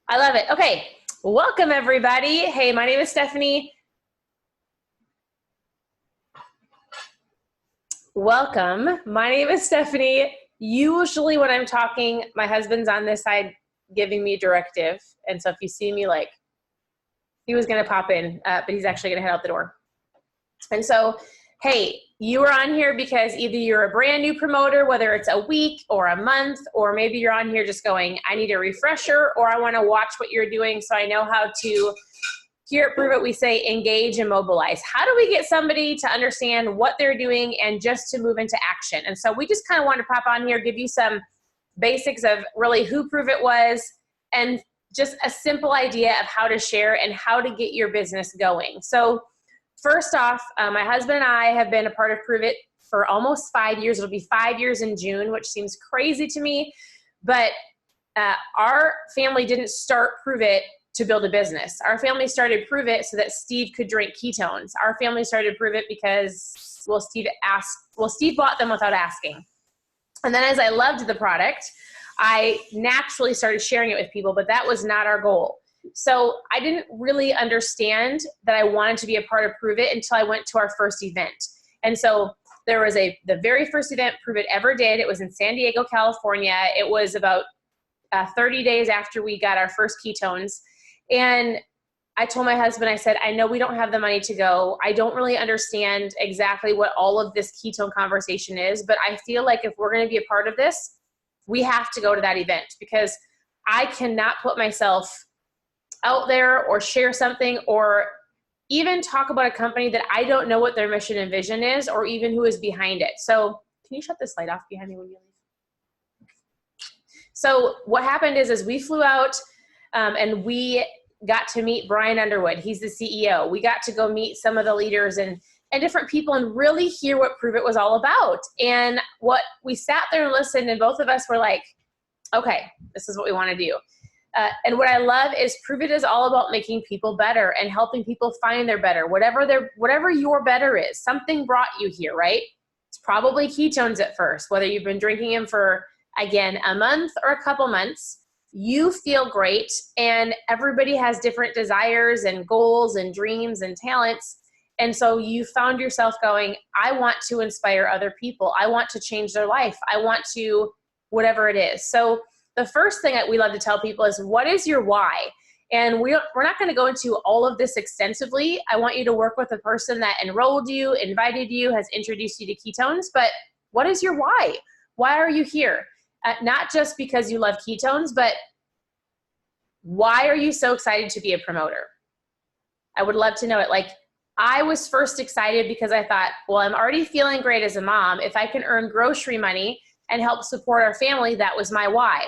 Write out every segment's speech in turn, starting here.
I love it. Okay. Welcome everybody. Hey, my name is Stephanie. Welcome. My name is Stephanie. Usually when I'm talking, my husband's on this side giving me directive. And so if you see me, like, he was going to pop in, but he's actually going to head out the door. And so, hey, you are on here because either you're a brand new promoter, whether it's a week or a month, or maybe you're on here just going, I need a refresher, or I want to watch what you're doing so I know how to. Here at Pruvit, we say engage and mobilize. How do we get somebody to understand what they're doing and just to move into action? And so we just kind of wanted to pop on here, give you some basics of really who Pruvit was and just a simple idea of how to share and how to get your business going. So first off, my husband and I have been a part of Pruvit for almost 5 years. It'll be 5 years in June, which seems crazy to me, but our family didn't start Pruvit to build a business. Our family started Pruvit so that Steve could drink ketones. Our family started Pruvit because, Steve bought them without asking. And then as I loved the product, I naturally started sharing it with people, but that was not our goal. So I didn't really understand that I wanted to be a part of Pruvit until I went to our first event. And so there was the very first event Pruvit ever did. It was in San Diego, California. It was about 30 days after we got our first ketones. And I told my husband, I said, I know we don't have the money to go. I don't really understand exactly what all of this ketone conversation is, but I feel like if we're going to be a part of this, we have to go to that event because I cannot put myself out there or share something or even talk about a company that I don't know what their mission and vision is or even who is behind it. So can you shut this light off behind me when you leave? So what happened is we flew out and we got to meet Brian Underwood. He's the CEO. We got to go meet some of the leaders and different people and really hear what Pruvit was all about. And what we sat there and listened, and both of us were like, okay, this is what we want to do. And what I love is Pruvit is all about making people better and helping people find their better, whatever your better is. Something brought you here, right? It's probably ketones at first, whether you've been drinking them for, again, a month or a couple months. You feel great, and everybody has different desires and goals and dreams and talents. And so you found yourself going, I want to inspire other people. I want to change their life. I want to, whatever it is. So the first thing that we love to tell people is, what is your why? And we're not going to go into all of this extensively. I want you to work with the person that enrolled you, invited you, has introduced you to ketones, but what is your why? Why are you here? Not just because you love ketones, but why are you so excited to be a promoter? I would love to know it. Like, I was first excited because I thought, well, I'm already feeling great as a mom. If I can earn grocery money and help support our family, that was my why.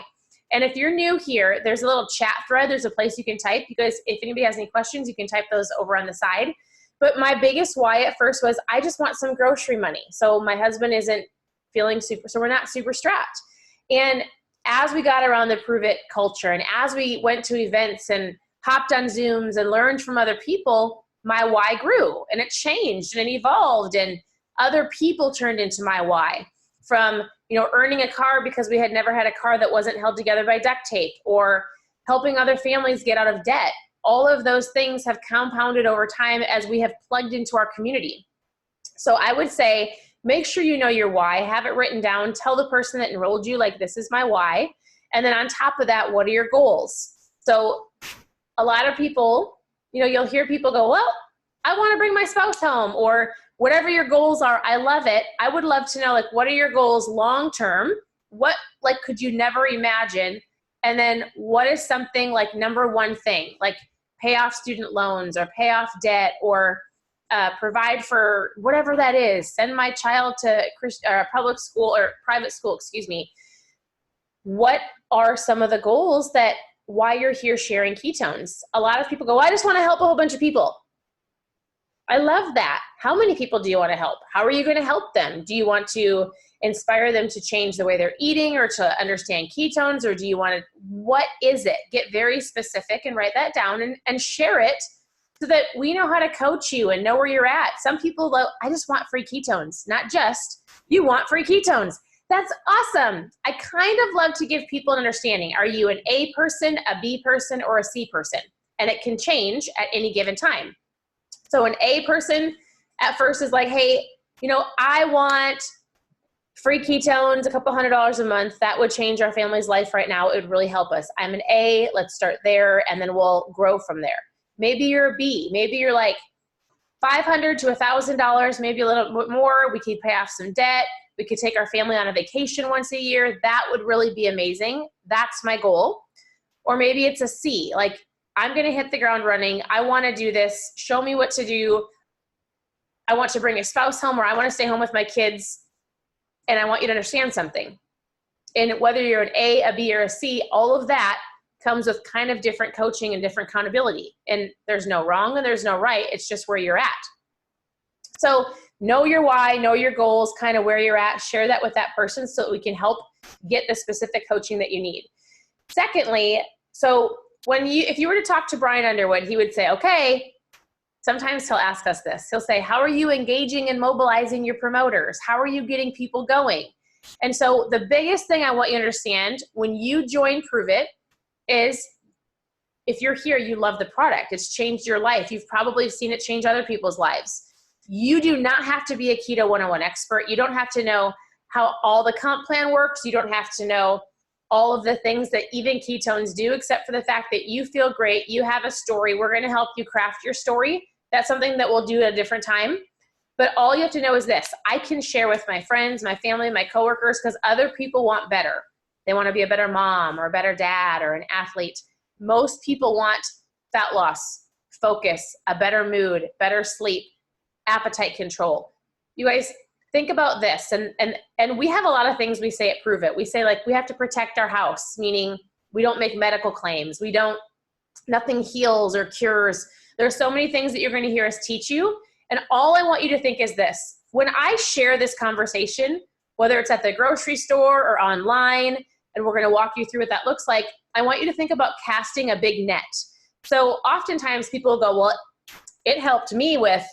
And if you're new here, there's a little chat thread. There's a place you can type, because if anybody has any questions, you can type those over on the side. But my biggest why at first was, I just want some grocery money. So my husband isn't feeling so we're not super strapped. And as we got around the Pruvit culture and as we went to events and hopped on Zooms and learned from other people, my why grew and it changed and it evolved, and other people turned into my why. From, earning a car because we had never had a car that wasn't held together by duct tape, or helping other families get out of debt. All of those things have compounded over time as we have plugged into our community. So I would say, make sure you know your why, have it written down, tell the person that enrolled you, like, this is my why. And then on top of that, what are your goals? So a lot of people, you'll hear people go, well, I want to bring my spouse home, or whatever your goals are. I love it. I would love to know, like, what are your goals long-term? What, like, could you never imagine? And then what is something like number one thing, like pay off student loans or pay off debt, or provide for whatever that is, send my child to public school or private school, What are some of the goals that why you're here sharing ketones? A lot of people go, I just want to help a whole bunch of people. I love that. How many people do you want to help? How are you going to help them? Do you want to inspire them to change the way they're eating or to understand ketones? Or do you want to, what is it? Get very specific and write that down and share it so that we know how to coach you and know where you're at. Some people go, I just want free ketones. Not just, you want free ketones. That's awesome. I kind of love to give people an understanding. Are you an A person, a B person, or a C person? And it can change at any given time. So an A person at first is like, hey, you know, I want free ketones, a couple $100 a month. That would change our family's life right now. It would really help us. I'm an A, let's start there, and then we'll grow from there. Maybe you're a B. Maybe you're like $500 to $1,000, maybe a little bit more. We could pay off some debt. We could take our family on a vacation once a year. That would really be amazing. That's my goal. Or maybe it's a C, like I'm going to hit the ground running. I want to do this. Show me what to do. I want to bring a spouse home, or I want to stay home with my kids. And I want you to understand something. And whether you're an A, a B, or a C, all of that comes with kind of different coaching and different accountability. And there's no wrong and there's no right. It's just where you're at. So know your why, know your goals, kind of where you're at, share that with that person so that we can help get the specific coaching that you need. Secondly, so if you were to talk to Brian Underwood, he would say, okay, sometimes he'll ask us this. He'll say, how are you engaging and mobilizing your promoters? How are you getting people going? And so the biggest thing I want you to understand when you join Pruvit is if you're here, you love the product. It's changed your life. You've probably seen it change other people's lives. You do not have to be a Keto 101 expert. You don't have to know how all the comp plan works. You don't have to know all of the things that even ketones do, except for the fact that you feel great. You have a story. We're going to help you craft your story. That's something that we'll do at a different time. But all you have to know is this. I can share with my friends, my family, my coworkers, because other people want better. They want to be a better mom or a better dad or an athlete. Most people want fat loss, focus, a better mood, better sleep, appetite control. You guys think about this. And we have a lot of things we say at Pruvit. We say like we have to protect our house, meaning we don't make medical claims. Nothing heals or cures. There's so many things that you're going to hear us teach you. And all I want you to think is this. When I share this conversation, whether it's at the grocery store or online, and we're going to walk you through what that looks like, I want you to think about casting a big net. So oftentimes people go, well, it helped me with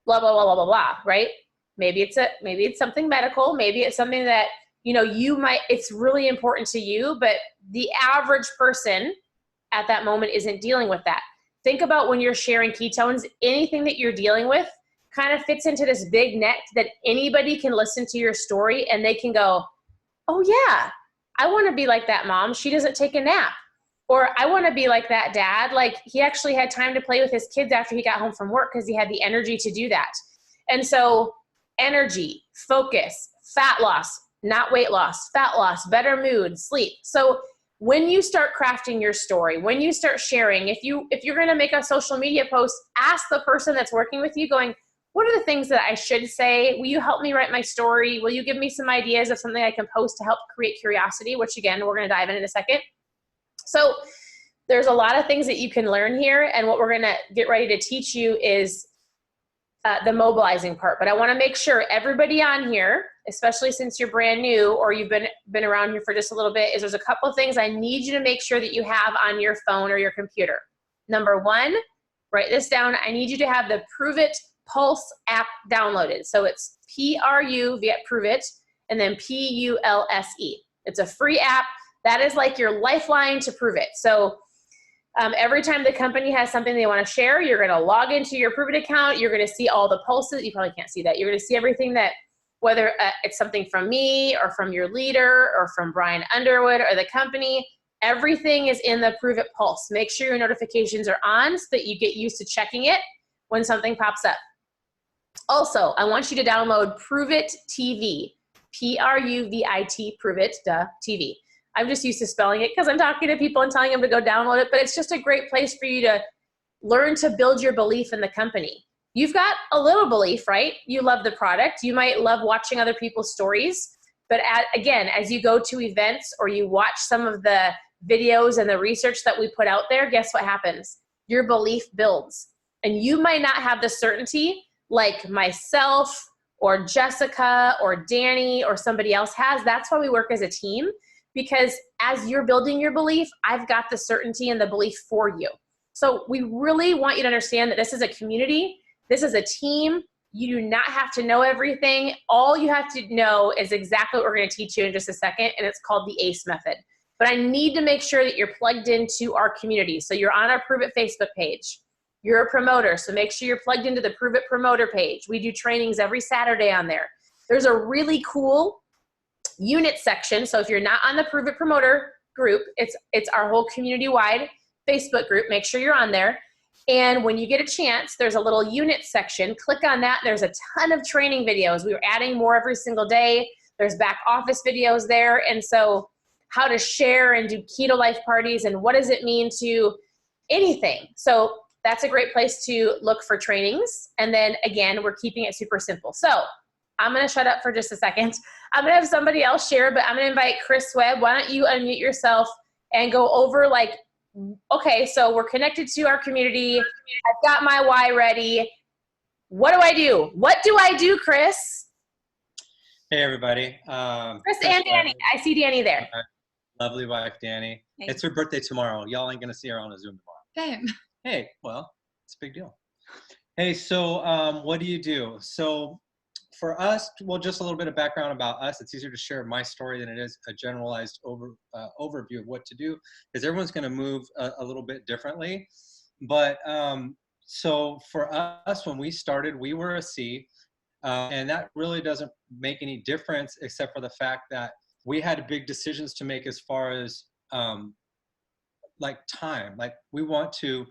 blah, blah, blah, blah, blah, blah, right? Maybe it's something medical. Maybe it's something that, it's really important to you, but the average person at that moment isn't dealing with that. Think about when you're sharing ketones, anything that you're dealing with kind of fits into this big net that anybody can listen to your story and they can go, oh yeah, I want to be like that mom. She doesn't take a nap. Or I want to be like that dad. Like he actually had time to play with his kids after he got home from work because he had the energy to do that. And so energy, focus, fat loss, not weight loss, fat loss, better mood, sleep. So when you start crafting your story, when you start sharing, if you're going to make a social media post, ask the person that's working with you going, what are the things that I should say? Will you help me write my story? Will you give me some ideas of something I can post to help create curiosity, which again, we're going to dive in a second. So there's a lot of things that you can learn here. And what we're going to get ready to teach you is the mobilizing part. But I want to make sure everybody on here, especially since you're brand new or you've been around here for just a little bit, is there's a couple of things I need you to make sure that you have on your phone or your computer. Number one, write this down. I need you to have the Pruvit Pulse app downloaded. So it's P-R-U via Pruvit and then P-U-L-S-E. It's a free app. That is like your lifeline to Pruvit. So every time the company has something they want to share, you're going to log into your Pruvit account. You're going to see all the pulses. You probably can't see that. You're going to see everything that, whether it's something from me or from your leader or from Brian Underwood or the company, everything is in the Pruvit Pulse. Make sure your notifications are on so that you get used to checking it when something pops up. Also, I want you to download Pruvit TV, P-R-U-V-I-T, Pruvit, TV. I'm just used to spelling it because I'm talking to people and telling them to go download it, but it's just a great place for you to learn to build your belief in the company. You've got a little belief, right? You love the product. You might love watching other people's stories, but again, as you go to events or you watch some of the videos and the research that we put out there, guess what happens? Your belief builds. And you might not have the certainty like myself or Jessica or Danny or somebody else has. That's why we work as a team. Because as you're building your belief, I've got the certainty and the belief for you. So we really want you to understand that this is a community. This is a team. You do not have to know everything. All you have to know is exactly what we're going to teach you in just a second, and it's called the ACE method. But I need to make sure that you're plugged into our community. So you're on our Pruvit Facebook page. You're a promoter, so make sure you're plugged into the Pruvit Promoter page. We do trainings every Saturday on there. There's a really cool unit section. So if you're not on the Pruvit Promoter group, it's our whole community-wide Facebook group. Make sure you're on there. And when you get a chance, there's a little unit section. Click on that. There's a ton of training videos. We're adding more every single day. There's back office videos there. And so how to share and do keto life parties and what does it mean to anything. So that's a great place to look for trainings. And then again, we're keeping it super simple. So I'm going to shut up for just a second. I'm going to have somebody else share, but I'm going to invite Chris Webb. Why don't you unmute yourself and go over like, okay, so we're connected to our community. I've got my why ready. What do I do? What do I do, Chris? Hey, everybody. Chris and Danny. I see Danny there. Lovely wife, Danny. Hey. It's her birthday tomorrow. Y'all ain't going to see her on a Zoom tomorrow. Same. Hey, well, it's a big deal. Hey, so what do you do? So for us, well, just a little bit of background about us. It's easier to share my story than it is a generalized overview of what to do, because everyone's going to move a little bit differently. But so for us, when we started, we were a C, and that really doesn't make any difference except for the fact that we had big decisions to make as far as like time. Like we want to,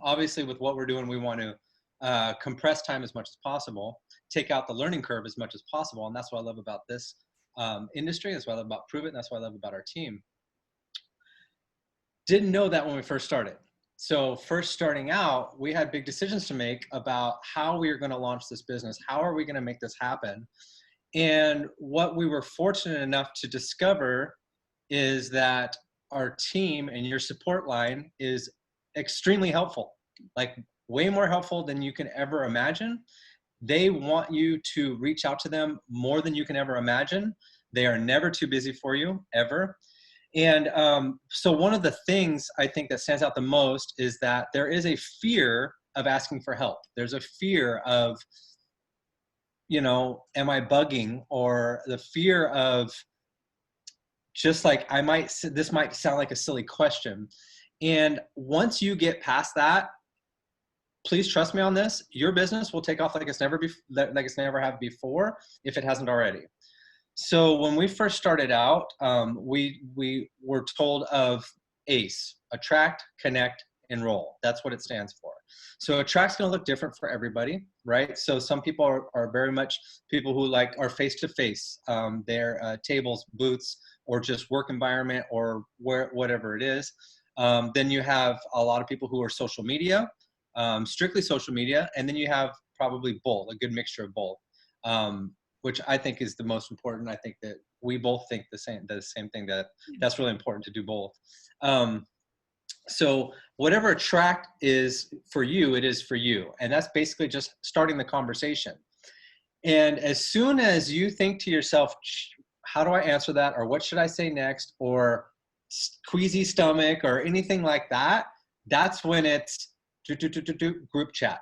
obviously with what we're doing, we want to compress time as much as possible, take out the learning curve as much as possible. And that's what I love about this industry. That's what I love about Pruvit. And that's what I love about our team. Didn't know that when we first started. So first starting out, we had big decisions to make about how we are going to launch this business. How are we going to make this happen? And what we were fortunate enough to discover is that our team and your support line is extremely helpful, like way more helpful than you can ever imagine. They want you to reach out to them more than you can ever imagine. They are never too busy for you, ever. And so one of the things I think that stands out the most is that there is a fear of asking for help. There's a fear of, you know, am I bugging? Or the fear of just like, this might sound like a silly question. And once you get past that, please trust me on this, your business will take off like it's never have before, if it hasn't already. So when we first started out, we were told of ACE, attract, connect, enroll. That's what it stands for. So attract's going to look different for everybody, right? So some people are very much people who like are face-to-face, their tables, booths, or just work environment, or whatever it is. Then you have a lot of people who are social media, strictly social media, and then you have probably both, a good mixture of both, which I think is the most important. I think that we both think the same thing, that's really important to do both. So whatever attract is for you, it is for you. And that's basically just starting the conversation. And as soon as you think to yourself, how do I answer that? Or what should I say next? Or queasy stomach or anything like that, that's when it's group chat.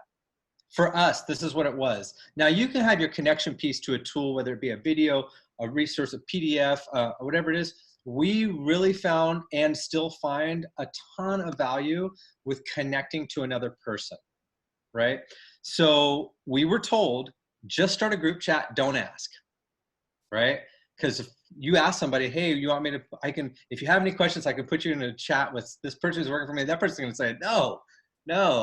For us, this is what it was. Now you can have your connection piece to a tool, whether it be a video, a resource, a PDF, whatever it is. We really found and still find a ton of value with connecting to another person, right? So we were told, just start a group chat, don't ask, right? Because if you ask somebody, hey, you want me to, if you have any questions, I can put you in a chat with this person who's working for me. That person's gonna say, no,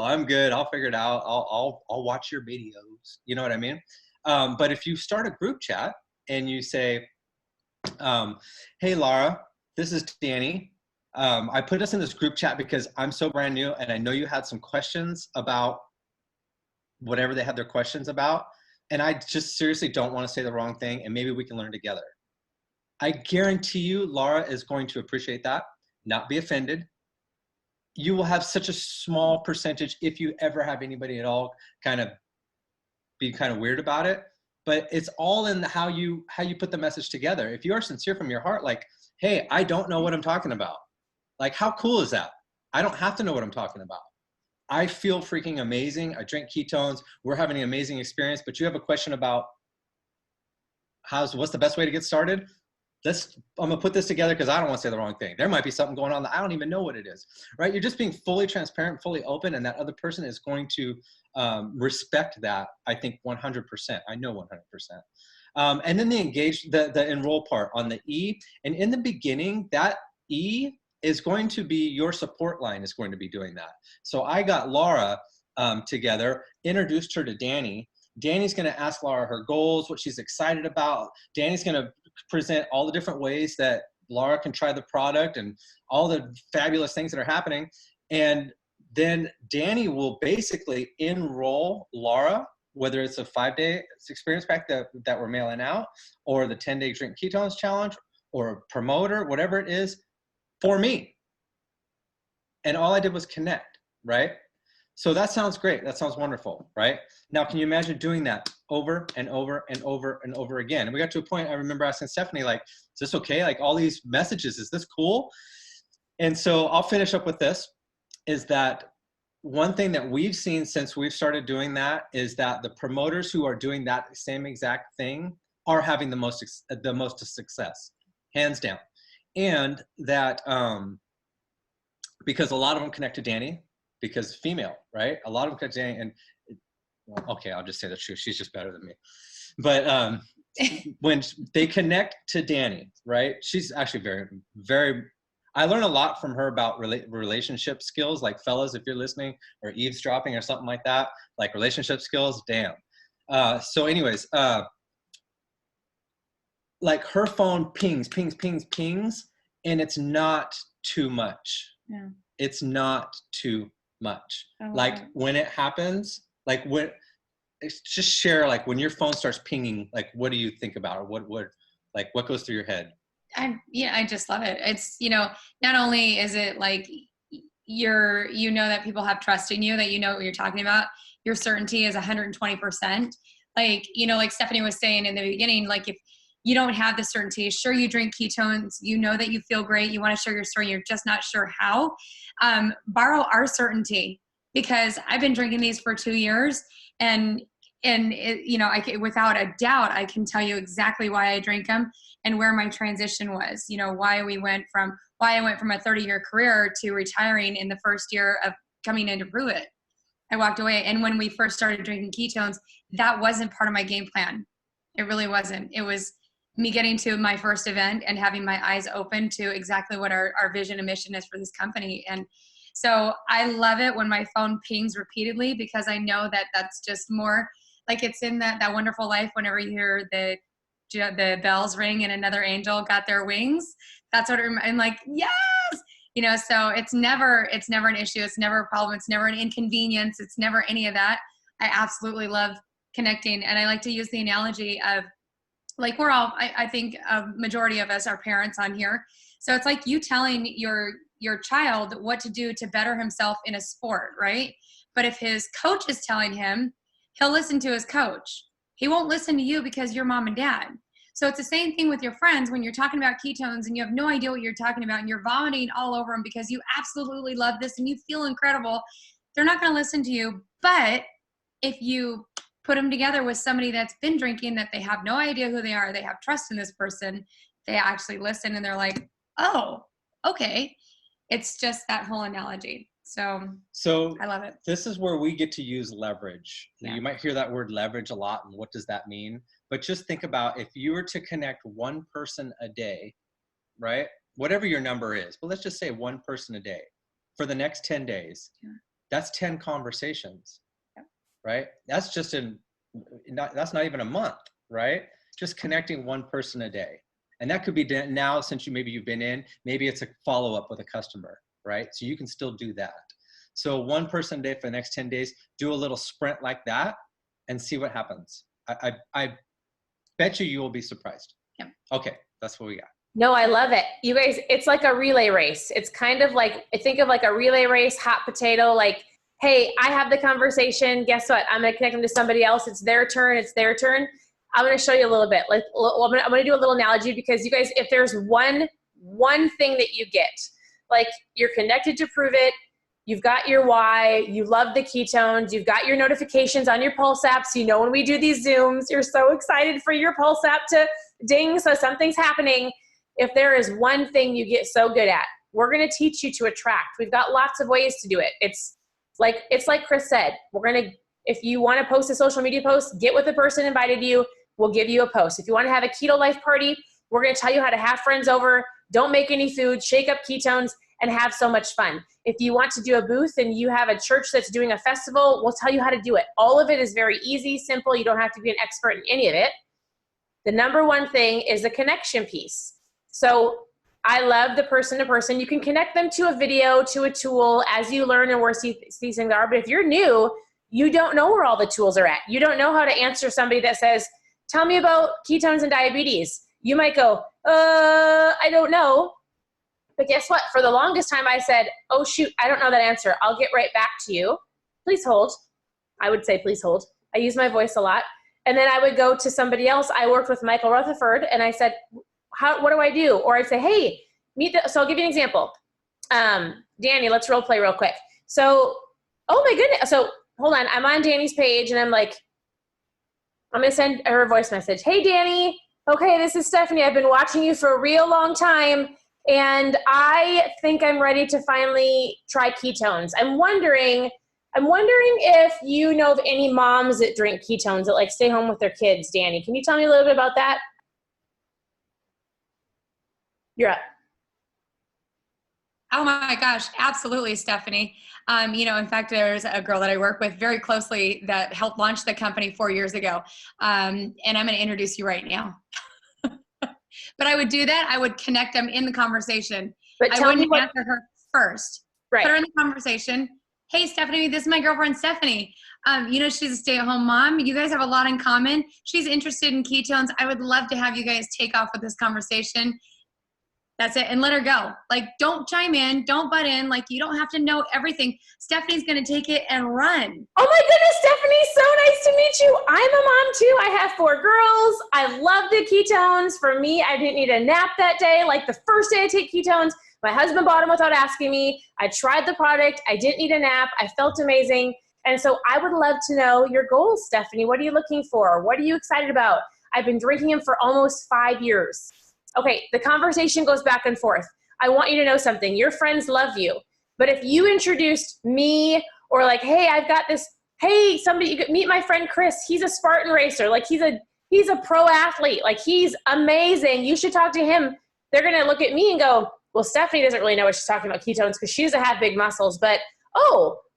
I'm good. I'll figure it out. I'll watch your videos. You know what I mean? But if you start a group chat and you say, hey, Laura, this is Danny. I put us in this group chat because I'm so brand new and I know you had some questions about whatever they had their questions about. And I just seriously don't want to say the wrong thing, and maybe we can learn together. I guarantee you, Laura is going to appreciate that, not be offended. You will have such a small percentage, if you ever have anybody at all be kind of weird about it, but it's all in how you put the message together. If you are sincere from your heart, like, hey, I don't know what I'm talking about. Like, how cool is that? I don't have to know what I'm talking about. I feel freaking amazing. I drink ketones. We're having an amazing experience, but you have a question about what's the best way to get started? I'm gonna put this together because I don't want to say the wrong thing. There might be something going on that I don't even know what it is, right? You're just being fully transparent, fully open, and that other person is going to respect that. I think 100%. I know 100%. And then the enroll part on the E. And in the beginning, that E is going to be your support line is going to be doing that. So I got Laura together, introduced her to Danny. Danny's going to ask Laura her goals, what she's excited about. Danny's going to present all the different ways that Laura can try the product and all the fabulous things that are happening. And then Danny will basically enroll Laura, whether it's a 5-day experience pack that we're mailing out, or the 10-day drink ketones challenge, or a promoter, whatever it is, for me. And all I did was connect, right? So that sounds great. That sounds wonderful, right? Now, can you imagine doing that over and over and over and over again? And we got to a point, I remember asking Stephanie, like, is this okay? Like all these messages, is this cool? And so I'll finish up with this, is that one thing that we've seen since we've started doing that is that the promoters who are doing that same exact thing are having the most success, hands down. And that because a lot of them connect to Danny, because female, right? A lot of them connect to Danny, and okay, I'll just say the truth. She's just better than me. But when they connect to Danny, right? She's actually very, very, I learn a lot from her about relationship skills, like fellas, if you're listening, or eavesdropping or something like that, like relationship skills, damn. So anyways, like her phone pings, and it's not too much. Yeah. It's not too much. Oh, like wow. when it happens, like just share, like when your phone starts pinging, like what do you think about, or what goes through your head? I just love it. It's, not only is it like that people have trust in you, that you know what you're talking about, your certainty is 120%. Like, like Stephanie was saying in the beginning, like if you don't have the certainty, sure, you drink ketones, that you feel great, you want to share your story, you're just not sure how, borrow our certainty, because I've been drinking these for 2 years, and it, without a doubt, I can tell you exactly why I drink them and where my transition was, why I went from a 30-year career to retiring in the first year of coming into Pruvit. I walked away. And when we first started drinking ketones, that wasn't part of my game plan. It really wasn't. It was me getting to my first event and having my eyes open to exactly what our vision and mission is for this company. And so I love it when my phone pings repeatedly, because I know that that's just more like it's in that wonderful life whenever you hear the bells ring and another angel got their wings. That's what I'm like, yes, so it's never an issue. It's never a problem. It's never an inconvenience. It's never any of that. I absolutely love connecting. And I like to use the analogy of, like, we're all, I think a majority of us are parents on here. So it's like you telling your child what to do to better himself in a sport, right? But if his coach is telling him, he'll listen to his coach. He won't listen to you because you're mom and dad. So it's the same thing with your friends when you're talking about ketones and you have no idea what you're talking about and you're vomiting all over them because you absolutely love this and you feel incredible. They're not going to listen to you. But if you put them together with somebody that's been drinking, that they have no idea who they are, they have trust in this person, they actually listen and they're like, oh, okay. It's just that whole analogy. So I love it. This is where we get to use leverage. Yeah. You might hear that word leverage a lot, and what does that mean? But just think about, if you were to connect one person a day, right? Whatever your number is, but let's just say one person a day for the next 10 days. Yeah. That's 10 conversations, yeah. Right? That's just that's not even a month, right? Just connecting one person a day. And that could be now, since you've been in, maybe it's a follow-up with a customer, right? So you can still do that. So one person a day for the next 10 days, do a little sprint like that and see what happens. I bet you will be surprised. Yeah. Okay, that's what we got. No, I love it. You guys, it's like a relay race. It's kind of like, I think of like a relay race, hot potato, like, hey, I have the conversation. Guess what? I'm going to connect them to somebody else. It's their turn. I'm going to show you a little bit. Like, I'm going to do a little analogy, because you guys, if there's one thing that you get, like, you're connected to Pruvit, You've got your why. You love the ketones. You've got your notifications on your Pulse app. So you know when we do these Zooms, you're so excited for your Pulse app to ding. So something's happening. If there is one thing you get so good at, we're going to teach you to attract. We've got lots of ways to do it. It's like Chris said, if you want to post a social media post, get with the person invited you. We'll give you a post. If you want to have a keto life party, we're going to tell you how to have friends over. Don't make any food, shake up ketones, and have so much fun. If you want to do a booth and you have a church that's doing a festival, we'll tell you how to do it. All of it is very easy, simple. You don't have to be an expert in any of it. The number one thing is the connection piece. So I love the person-to-person. You can connect them to a video, to a tool as you learn and where these things are. But if you're new, you don't know where all the tools are at. You don't know how to answer somebody that says, tell me about ketones and diabetes. You might go, I don't know. But guess what? For the longest time, I said, oh, shoot, I don't know that answer. I'll get right back to you. Please hold. I would say, please hold. I use my voice a lot. And then I would go to somebody else. I worked with Michael Rutherford, and I said, what do I do? Or I'd say, hey, so I'll give you an example. Danny, let's role play real quick. So, oh my goodness. So hold on. I'm on Danny's page, and I'm like, I'm going to send her a voice message. Hey, Danny. Okay, this is Stephanie. I've been watching you for a real long time. And I think I'm ready to finally try ketones. I'm wondering if you know of any moms that drink ketones that like stay home with their kids. Danny, can you tell me a little bit about that? You're up. Oh my gosh, absolutely, Stephanie. In fact, there's a girl that I work with very closely that helped launch the company 4 years ago. And I'm going to introduce you right now. But I would do that. I would connect them in the conversation. But I wouldn't answer her first. Right. Put her in the conversation. Hey, Stephanie, this is my girlfriend, Stephanie. She's a stay-at-home mom. You guys have a lot in common. She's interested in ketones. I would love to have you guys take off with this conversation. That's it. And let her go. Like, don't chime in. Don't butt in. Like, you don't have to know everything. Stephanie's going to take it and run. Oh my goodness, Stephanie, so nice to meet you. I'm a mom too. I have 4 girls. I love the ketones. For me, I didn't need a nap that day. Like the first day I take ketones, my husband bought them without asking me. I tried the product. I didn't need a nap. I felt amazing. And so I would love to know your goals, Stephanie. What are you looking for? What are you excited about? I've been drinking them for almost 5 years. Okay, the conversation goes back and forth. I want you to know something. Your friends love you. But if you introduced me or like, hey, I've got this, hey, somebody, you could meet my friend Chris. He's a Spartan racer. Like he's a pro athlete. Like he's amazing. You should talk to him. They're going to look at me and go, well, Stephanie doesn't really know what she's talking about ketones because she doesn't have big muscles. But,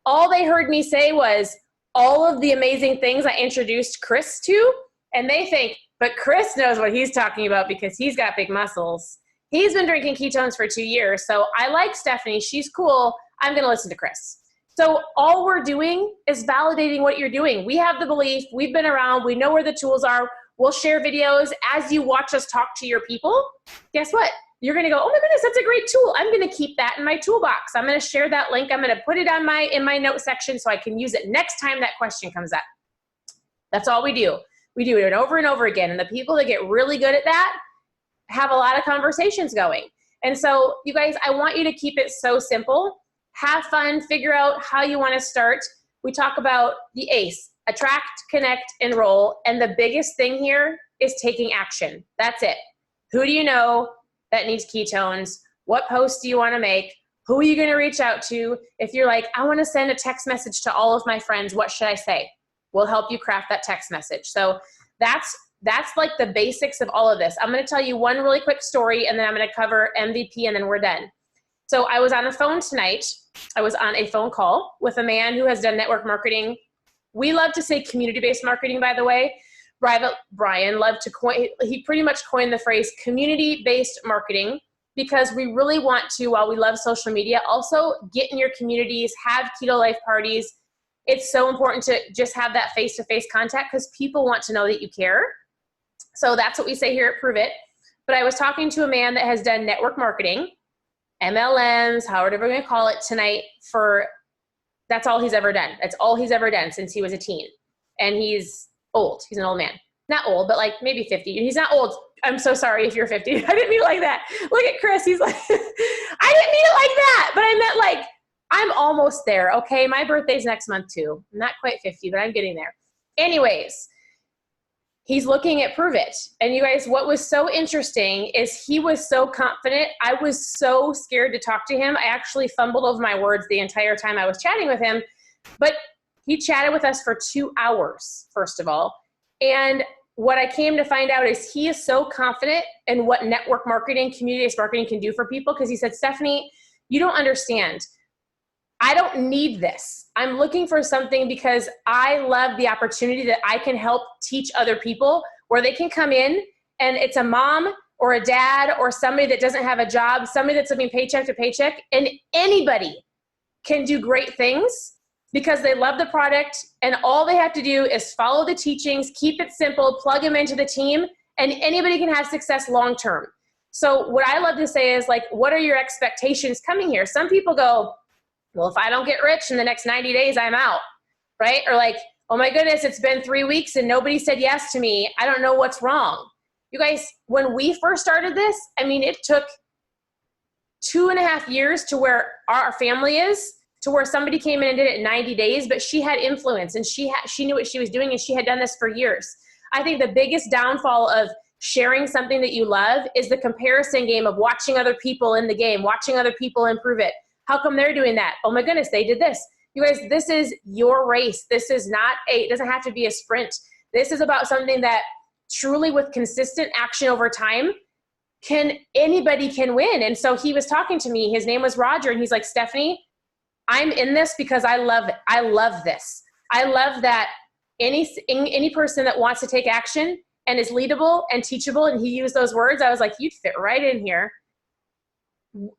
all they heard me say was all of the amazing things I introduced Chris to. And they think, but Chris knows what he's talking about because he's got big muscles. He's been drinking ketones for 2 years. So I like Stephanie. She's cool. I'm going to listen to Chris. So all we're doing is validating what you're doing. We have the belief. We've been around. We know where the tools are. We'll share videos. As you watch us talk to your people, guess what? You're going to go, oh my goodness, that's a great tool. I'm going to keep that in my toolbox. I'm going to share that link. I'm going to put it on in my note section so I can use it next time that question comes up. That's all we do. We do it over and over again. And the people that get really good at that have a lot of conversations going. And so you guys, I want you to keep it so simple. Have fun, figure out how you want to start. We talk about the ACE, attract, connect, enroll. And the biggest thing here is taking action. That's it. Who do you know that needs ketones? What posts do you want to make? Who are you going to reach out to? If you're like, I want to send a text message to all of my friends, what should I say? We'll help you craft that text message. So that's like the basics of all of this. I'm going to tell you one really quick story and then I'm going to cover MVP and then we're done. So I was on a phone tonight. I was on a phone call with a man who has done network marketing. We love to say community-based marketing, by the way. Brian loved to he pretty much coined the phrase community-based marketing because we really want to, while we love social media, also get in your communities, have keto life parties. It's so important to just have that face-to-face contact because people want to know that you care. So that's what we say here at Pruvit. But I was talking to a man that has done network marketing, MLMs, however we're going to call it tonight, that's all he's ever done. That's all he's ever done since he was a teen. And he's old. He's an old man. Not old, but like maybe 50. He's not old. I'm so sorry if you're 50. I didn't mean it like that. Look at Chris. He's like, I didn't mean it like that. But I meant like, I'm almost there. Okay. My birthday's next month too. I'm not quite 50, but I'm getting there. Anyways, he's looking at Pruvit. And you guys, what was so interesting is he was so confident. I was so scared to talk to him. I actually fumbled over my words the entire time I was chatting with him, but he chatted with us for 2 hours, first of all. And what I came to find out is he is so confident in what network marketing, community-based marketing can do for people. Because he said, Stephanie, you don't understand. I don't need this. I'm looking for something because I love the opportunity that I can help teach other people where they can come in and it's a mom or a dad or somebody that doesn't have a job, somebody that's living paycheck to paycheck, and anybody can do great things because they love the product and all they have to do is follow the teachings, keep it simple, plug them into the team, and anybody can have success long-term. So what I love to say is like, what are your expectations coming here? Some people go, well, if I don't get rich in the next 90 days, I'm out, right? Or like, oh my goodness, it's been 3 weeks and nobody said yes to me. I don't know what's wrong. You guys, when we first started this, I mean, it took 2.5 years to where our family is, to where somebody came in and did it in 90 days, but she had influence and she knew what she was doing and she had done this for years. I think the biggest downfall of sharing something that you love is the comparison game of watching other people in the game, watching other people improve it. How come they're doing that? Oh my goodness, they did this. You guys, this is your race. This is not it doesn't have to be a sprint. This is about something that truly with consistent action over time, anybody can win. And so he was talking to me, his name was Roger, and he's like, Stephanie, I'm in this because I love it. I love this. I love that any person that wants to take action and is leadable and teachable, and he used those words, I was like, you'd fit right in here,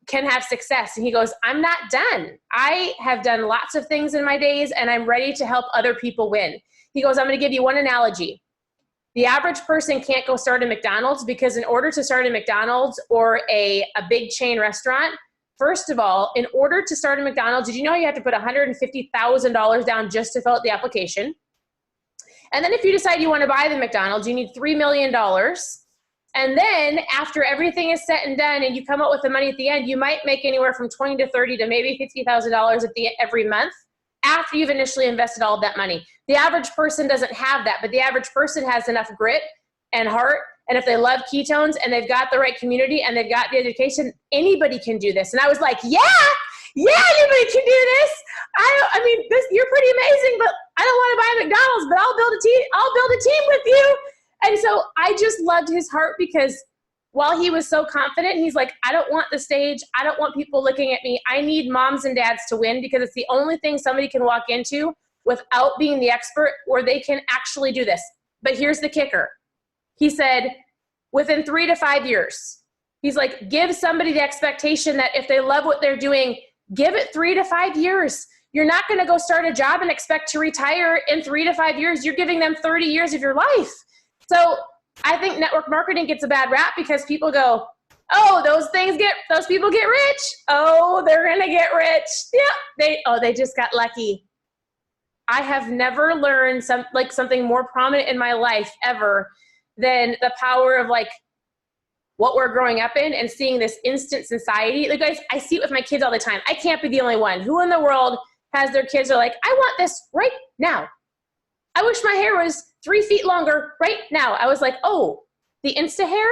can have success. And he goes, I'm not done. I have done lots of things in my days and I'm ready to help other people win. He goes, I'm going to give you one analogy. The average person can't go start a McDonald's because in order to start a McDonald's or a big chain restaurant, first of all, in order to start a McDonald's, did you know you have to put $150,000 down just to fill out the application? And then if you decide you want to buy the McDonald's, you need $3 million. And then after everything is said and done and you come up with the money at the end, you might make anywhere from $20 to $30 to maybe $50,000 every month after you've initially invested all of that money. The average person doesn't have that, but the average person has enough grit and heart. And if they love ketones and they've got the right community and they've got the education, anybody can do this. And I was like, yeah, anybody can do this. I mean, you're pretty amazing, but I don't want to buy McDonald's, but I'll build a team with you. And so I just loved his heart because while he was so confident, he's like, I don't want the stage. I don't want people looking at me. I need moms and dads to win because it's the only thing somebody can walk into without being the expert where they can actually do this. But here's the kicker. He said, within 3 to 5 years, he's like, give somebody the expectation that if they love what they're doing, give it 3 to 5 years. You're not going to go start a job and expect to retire in 3 to 5 years. You're giving them 30 years of your life. So I think network marketing gets a bad rap because people go, oh, those people get rich. Oh, they're going to get rich. Yeah. They just got lucky. I have never learned something more prominent in my life ever than the power of like what we're growing up in and seeing this instant society. Like guys, I see it with my kids all the time. I can't be the only one. Who in the world has their kids are like, I want this right now. I wish my hair was 3 feet longer right now. I was like, oh, the Insta hair?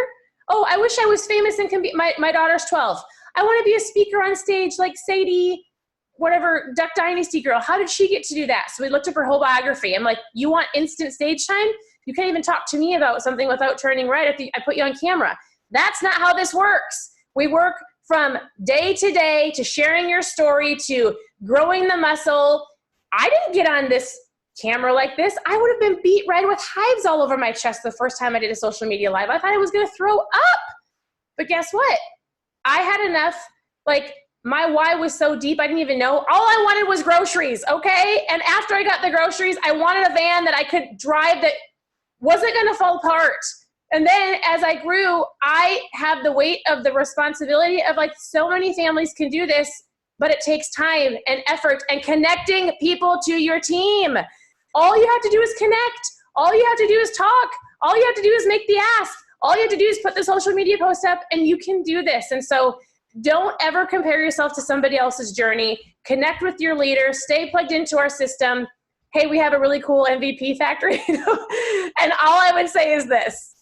Oh, I wish I was famous and can be, my daughter's 12. I want to be a speaker on stage like Sadie, whatever, Duck Dynasty girl. How did she get to do that? So we looked up her whole biography. I'm like, you want instant stage time? You can't even talk to me about something without turning red if I put you on camera. That's not how this works. We work from day to day to sharing your story to growing the muscle. I didn't get on this camera like this. I would have been beat red with hives all over my chest the first time I did a social media live. I thought I was going to throw up. But guess what? I had enough, like my why was so deep I didn't even know. All I wanted was groceries, okay? And after I got the groceries, I wanted a van that I could drive that wasn't going to fall apart. And then as I grew, I have the weight of the responsibility of like so many families can do this, but it takes time and effort and connecting people to your team. All you have to do is connect. All you have to do is talk. All you have to do is make the ask. All you have to do is put the social media post up and you can do this. And so don't ever compare yourself to somebody else's journey. Connect with your leader, stay plugged into our system. Hey, we have a really cool MVP factory. And all I would say is this.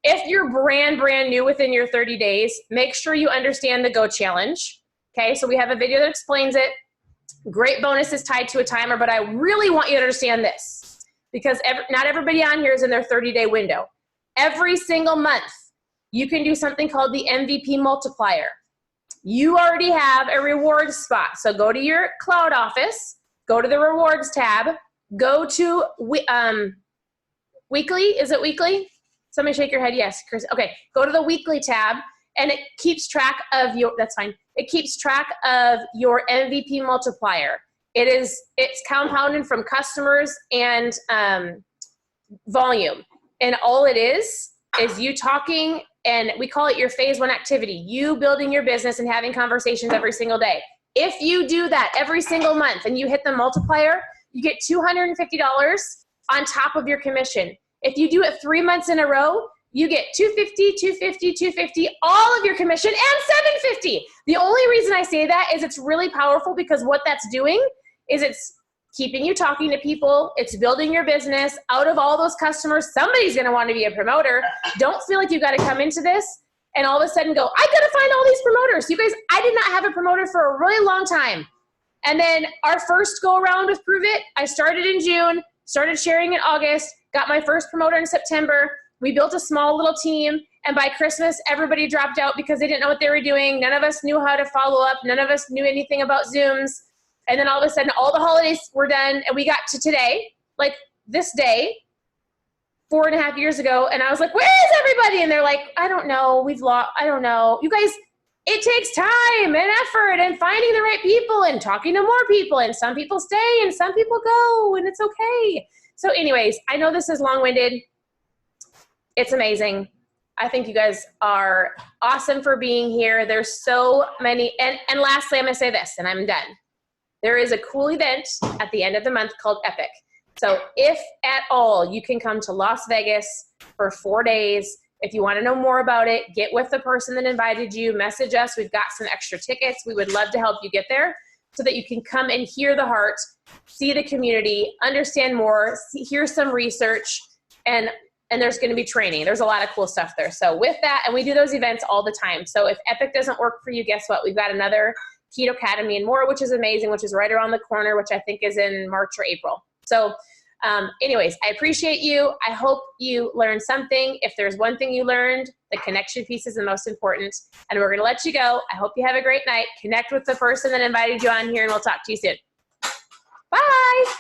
If you're brand new within your 30 days, make sure you understand the Go Challenge. Okay, so we have a video that explains it. Great bonuses tied to a timer, but I really want you to understand this because not everybody on here is in their 30-day window. Every single month, you can do something called the MVP Multiplier. You already have a rewards spot. So go to your cloud office, go to the rewards tab, go to weekly. Is it weekly? Somebody shake your head. Yes, Chris. Okay. Go to the weekly tab and it keeps track of your, that's fine. It keeps track of your MVP multiplier. It's compounded from customers and volume. And all it is you talking, and we call it your phase 1 activity, you building your business and having conversations every single day. If you do that every single month and you hit the multiplier, you get $250 on top of your commission. If you do it 3 months in a row, you get $250, all of your commission, and $750. The only reason I say that is it's really powerful because what that's doing is it's keeping you talking to people. It's building your business. Out of all those customers, somebody's going to want to be a promoter. Don't feel like you got to come into this and all of a sudden go, I got to find all these promoters. You guys, I did not have a promoter for a really long time. And then our first go around with Pruvit, I started in June, started sharing in August, got my first promoter in September. We built a small little team. And by Christmas, everybody dropped out because they didn't know what they were doing. None of us knew how to follow up. None of us knew anything about Zooms. And then all of a sudden, all the holidays were done, and we got to today, like this day, 4.5 years ago, and I was like, where is everybody? And they're like, I don't know, I don't know. You guys, it takes time and effort and finding the right people and talking to more people, and some people stay and some people go, and it's okay. So anyways, I know this is long-winded. It's amazing. I think you guys are awesome for being here. There's so many, and lastly, I'm gonna say this, and I'm done. There is a cool event at the end of the month called Epic. So if at all you can come to Las Vegas for 4 days, if you want to know more about it, get with the person that invited you, message us. We've got some extra tickets. We would love to help you get there so that you can come and hear the heart, see the community, understand more, hear some research, and there's going to be training. There's a lot of cool stuff there. So with that, and we do those events all the time. So if Epic doesn't work for you, guess what? We've got another Keto Academy and more, which is amazing, which is right around the corner, which I think is in March or April. So anyways, I appreciate you. I hope you learned something. If there's one thing you learned, the connection piece is the most important. And we're going to let you go. I hope you have a great night. Connect with the person that invited you on here, and we'll talk to you soon. Bye.